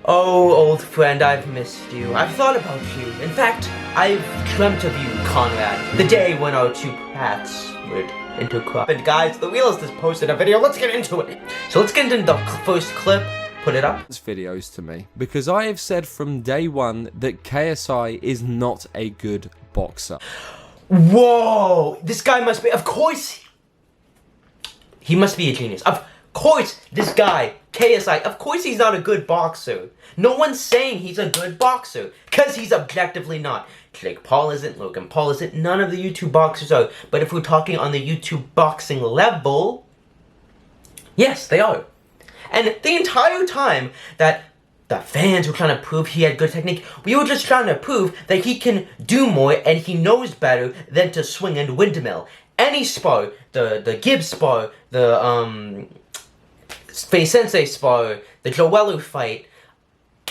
Oh, old friend, I've missed you. I've thought about you. In fact, I've dreamt of you, Conrad. The day when our two paths would intercross. But guys, the Realist has posted a video. Let's get into it. So let's get into the first clip. Put it up. Videos to me because I have said from day one that KSI is not a good boxer. Whoa! This guy must be. Of course, he must be a genius. Of course, this guy, KSI, of course he's not a good boxer. No one's saying he's a good boxer, because he's objectively not. Jake Paul isn't, Logan Paul isn't, none of the YouTube boxers are. But if we're talking on the YouTube boxing level, yes, they are. And the entire time that the fans were trying to prove he had good technique, we were just trying to prove that he can do more and he knows better than to swing and windmill. Any spar, the Gibbs spar, the Face Sensei spar, the Joello fight,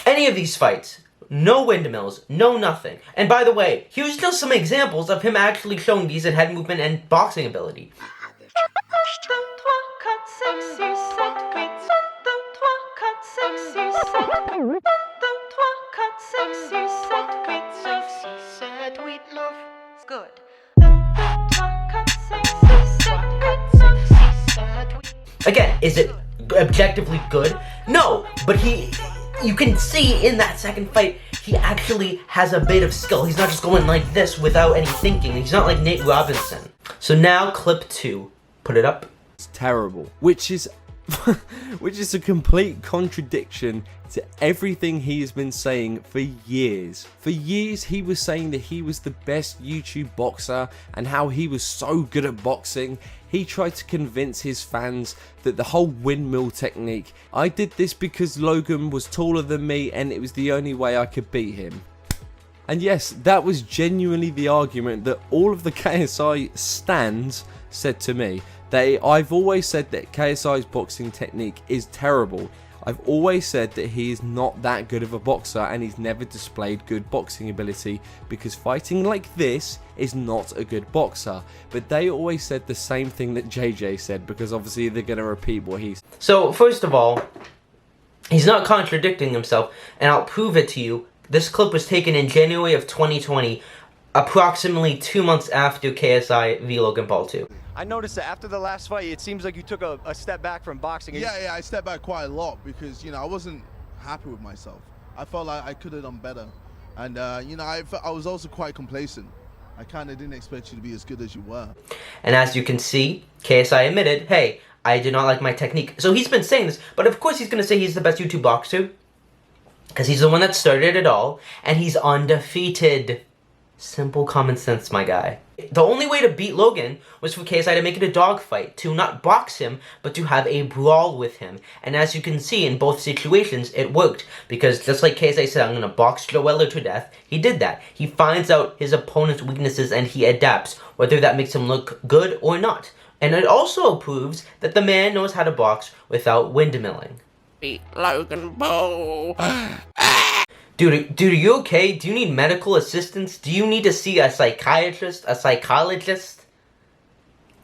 any of these fights, no windmills, no nothing. And by the way, here's just some examples of him actually showing decent head movement and boxing ability. Good. Again, is it objectively good? No, but you can see in that second fight, he actually has a bit of skill. He's not just going like this without any thinking. He's not like Nate Robinson. So now clip 2, put it up. It's terrible, which is a complete contradiction to everything he has been saying for years. For years he was saying that he was the best YouTube boxer and how he was so good at boxing. He tried to convince his fans that the whole windmill technique, I did this because Logan was taller than me and it was the only way I could beat him. And yes, that was genuinely the argument that all of the KSI stans said to me. I've always said that KSI's boxing technique is terrible. I've always said that he is not that good of a boxer and he's never displayed good boxing ability because fighting like this is not a good boxer. But they always said the same thing that JJ said because obviously they're going to repeat what he said. So first of all, he's not contradicting himself, and I'll prove it to you. This clip was taken in January of 2020, approximately 2 months after KSI v Logan Paul 2. I noticed that after the last fight, it seems like you took a step back from boxing. Yeah, I stepped back quite a lot because, I wasn't happy with myself. I felt like I could have done better. And, I was also quite complacent. I kind of didn't expect you to be as good as you were. And as you can see, KSI admitted, hey, I did not like my technique. So he's been saying this, but of course he's going to say he's the best YouTube boxer because he's the one that started it all, and he's undefeated. Simple common sense, my guy. The only way to beat Logan was for KSI to make it a dogfight, to not box him, but to have a brawl with him. And as you can see, in both situations, it worked. Because just like KSI said, I'm going to box Joello to death, he did that. He finds out his opponent's weaknesses and he adapts, whether that makes him look good or not. And it also proves that the man knows how to box without windmilling. Beat Logan Paul. Dude, are you okay? Do you need medical assistance? Do you need to see a psychiatrist? A psychologist?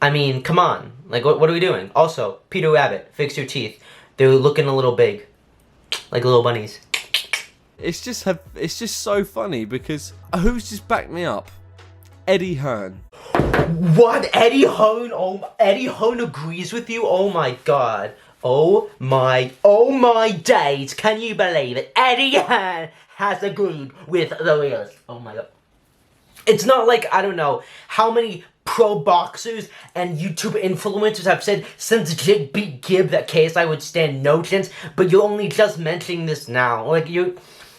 I mean, come on. Like, what are we doing? Also, Peter Rabbit, fix your teeth. They're looking a little big. Like little bunnies. It's just so funny because who's just backed me up? Eddie Hearn. What? Eddie Hearn? Oh, Eddie Hearn agrees with you? Oh my god. Oh my days. Can you believe it? Eddie Hearn has agreed with the Realist. Oh my god. It's not like, I don't know, how many pro boxers and YouTube influencers have said since Jake beat Gibb that KSI would stand no chance, but you're only just mentioning this now. Like,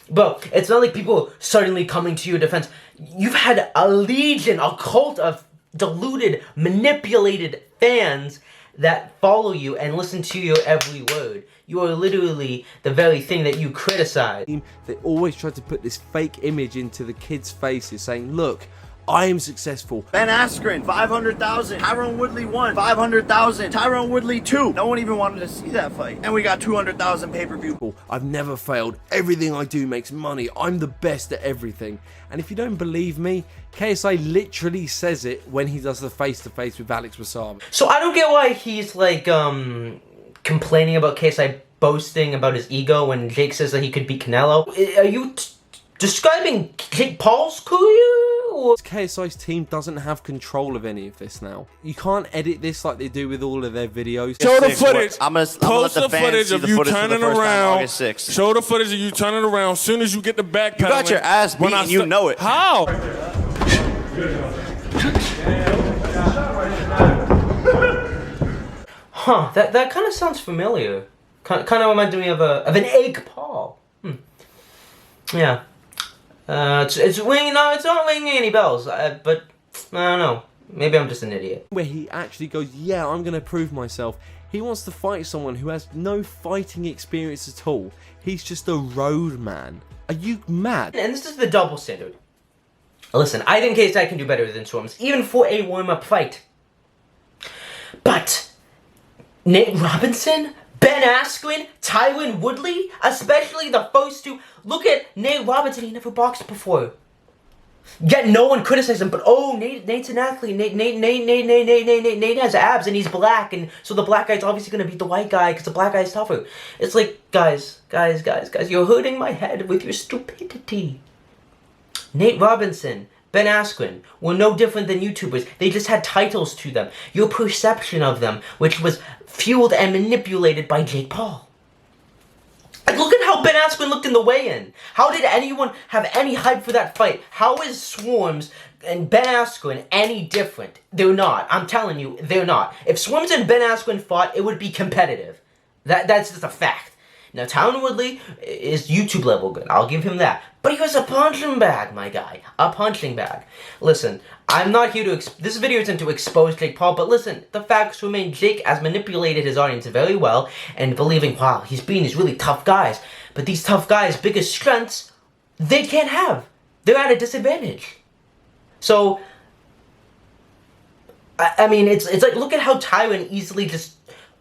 but it's not like people suddenly coming to your defense. You've had a legion, a cult of deluded, manipulated fans that follow you and listen to your every word. You are literally the very thing that you criticize. They always try to put this fake image into the kids' faces saying, look, I am successful. Ben Askren, 500,000. Tyron Woodley won, 500,000. Tyron Woodley 2. No one even wanted to see that fight. And we got 200,000 pay-per-view. I've never failed. Everything I do makes money. I'm the best at everything. And if you don't believe me, KSI literally says it when he does the face-to-face with Alex Wasabi. So I don't get why he's like, complaining about KSI boasting about his ego when Jake says that he could beat Canelo. Are you describing Jake Paul's career? Or? KSI's team doesn't have control of any of this now. You can't edit this like they do with all of their videos. Show the footage. I'm gonna Post let the fans footage see of the you footage for the turning first time around. August 6th. Show the footage of you turning around. As soon as you get the backpedaling. You got your ass beat and you know it. How? Huh, that kind of sounds familiar. Kind of reminded me of an Egg Paul. Yeah. It's ringing. No, it's not ringing any bells. But I don't know. Maybe I'm just an idiot. Where he actually goes, yeah, I'm going to prove myself. He wants to fight someone who has no fighting experience at all. He's just a road man. Are you mad? And this is the double standard. Listen, I think KSI can do better than SWARMZ, even for a warm-up fight. But Nate Robinson, Ben Askren, Tyron Woodley, especially the first two. Look at Nate Robinson, he never boxed before. Yet no one criticized him, but oh, Nate's an athlete. Nate has abs and he's black, and so the black guy's obviously gonna beat the white guy because the black guy's tougher. It's like, guys, you're hurting my head with your stupidity. Nate Robinson, Ben Askren were no different than YouTubers. They just had titles to them. Your perception of them, which was fueled and manipulated by Jake Paul. Like, look at how Ben Askren looked in the weigh-in. How did anyone have any hype for that fight? How is SWARMZ and Ben Askren any different? They're not. I'm telling you, they're not. If SWARMZ and Ben Askren fought, it would be competitive. That's just a fact. Now, Tyron Woodley is YouTube level good. I'll give him that. But he was a punching bag, my guy. A punching bag. Listen, I'm not here to... This video isn't to expose Jake Paul, but listen, the facts remain. Jake has manipulated his audience very well and believing, wow, he's beating these really tough guys. But these tough guys' biggest strengths, they can't have. They're at a disadvantage. So, I mean, it's like, look at how Tyron easily just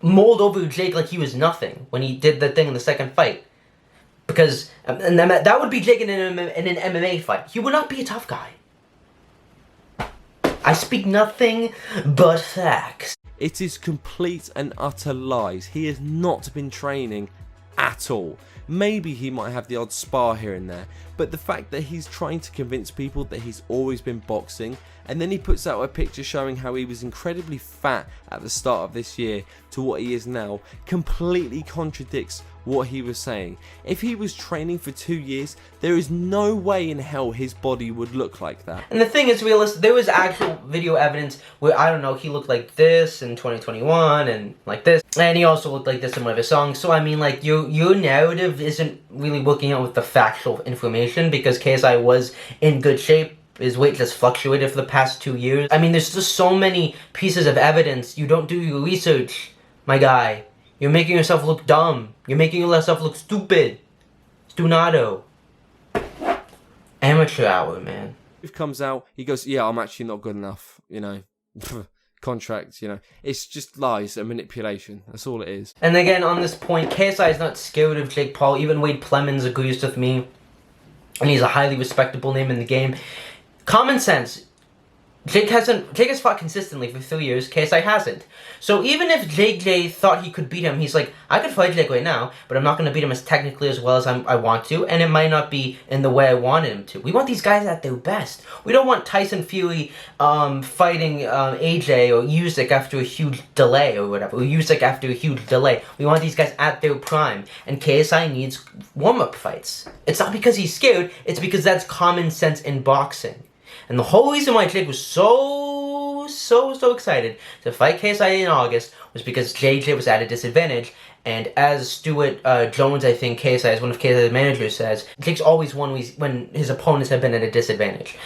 mauled over Jake like he was nothing when he did the thing in the second fight. Because, and that would be Jake in an MMA fight. He would not be a tough guy. I speak nothing but facts. It is complete and utter lies. He has not been training at all. Maybe he might have the odd spar here and there, but the fact that he's trying to convince people that he's always been boxing, and then he puts out a picture showing how he was incredibly fat at the start of this year to what he is now, completely contradicts what he was saying. If he was training for 2 years, there is no way in hell his body would look like that. And the thing is, Realist, there was actual video evidence where, I don't know, he looked like this in 2021 and like this, and he also looked like this in one of his songs. So I mean, like, your narrative isn't really working out with the factual information, because KSI was in good shape. His weight just fluctuated for the past 2 years. I mean, there's just so many pieces of evidence. You don't do your research, my guy. You're making yourself look dumb. You're making yourself look stupid. Stunado. Amateur hour, man. If comes out, he goes, yeah, I'm actually not good enough, you know. Contract, you know. It's just lies and manipulation. That's all it is. And again, on this point, KSI is not scared of Jake Paul. Even Wade Plemons agrees with me. And he's a highly respectable name in the game. Common sense. Jake has fought consistently for 3 years, KSI hasn't. So even if JJ thought he could beat him, he's like, I could fight Jake right now, but I'm not going to beat him as technically as well as I want to, and it might not be in the way I wanted him to. We want these guys at their best. We don't want Tyson Fury fighting AJ or Usyk after a huge delay or whatever, or Usyk after a huge delay. We want these guys at their prime, and KSI needs warm-up fights. It's not because he's scared, it's because that's common sense in boxing. And the whole reason why Jake was so excited to fight KSI in August was because JJ was at a disadvantage. And as Stuart Jones, I think KSI, as one of KSI's managers, says, Jake's always won when his opponents have been at a disadvantage.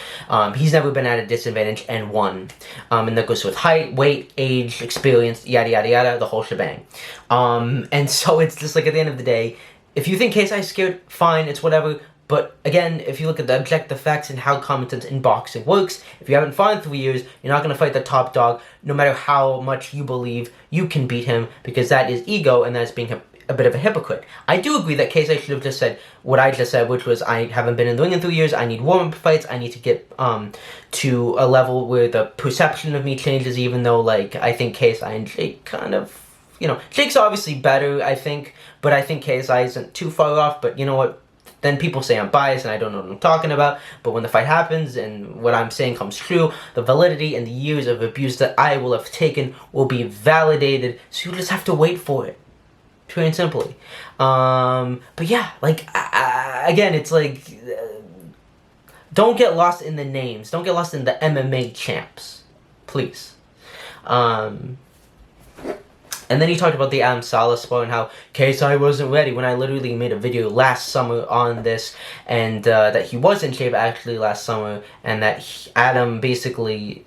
He's never been at a disadvantage and won. And that goes with height, weight, age, experience, yada, yada, yada, the whole shebang. And so it's just like, at the end of the day, if you think KSI is scared, fine, it's whatever. But again, if you look at the objective facts and how common sense in boxing works, if you haven't fought in 3 years, you're not going to fight the top dog, no matter how much you believe you can beat him, because that is ego and that's being a bit of a hypocrite. I do agree that KSI should have just said what I just said, which was, I haven't been in the ring in 3 years, I need warm-up fights, I need to get to a level where the perception of me changes, even though, like, I think KSI and Jake kind of you know, Jake's obviously better, I think, but I think KSI isn't too far off. But you know what? Then people say I'm biased and I don't know what I'm talking about. But when the fight happens and what I'm saying comes true, the validity and the years of abuse that I will have taken will be validated. So you just have to wait for it. Pure and simply. But yeah, like, again, it's like, don't get lost in the names. Don't get lost in the MMA champs. Please. And then he talked about the Adam Salah spot and how KSI wasn't ready, when I literally made a video last summer on this, and that he was in shape actually last summer, and that Adam basically,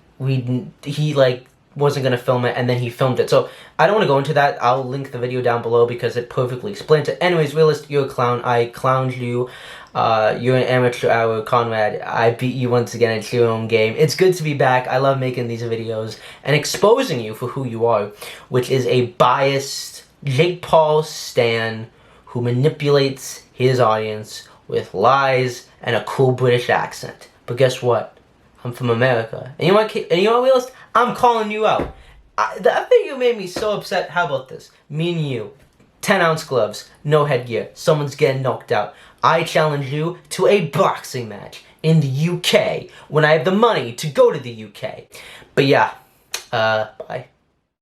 he like wasn't going to film it, and then he filmed it. So I don't want to go into that. I'll link the video down below because it perfectly explains it. Anyways, Realist, you're a clown. I clowned you. You're an amateur hour, Conrad. I beat you once again. It's your own game. It's good to be back. I love making these videos and exposing you for who you are, which is a biased Jake Paul stan who manipulates his audience with lies and a cool British accent. But guess what? I'm from America. And you know what, Realist? I'm calling you out. That video made me so upset. How about this? Me and you. 10-ounce gloves. No headgear. Someone's getting knocked out. I challenge you to a boxing match in the UK when I have the money to go to the UK. But yeah, bye.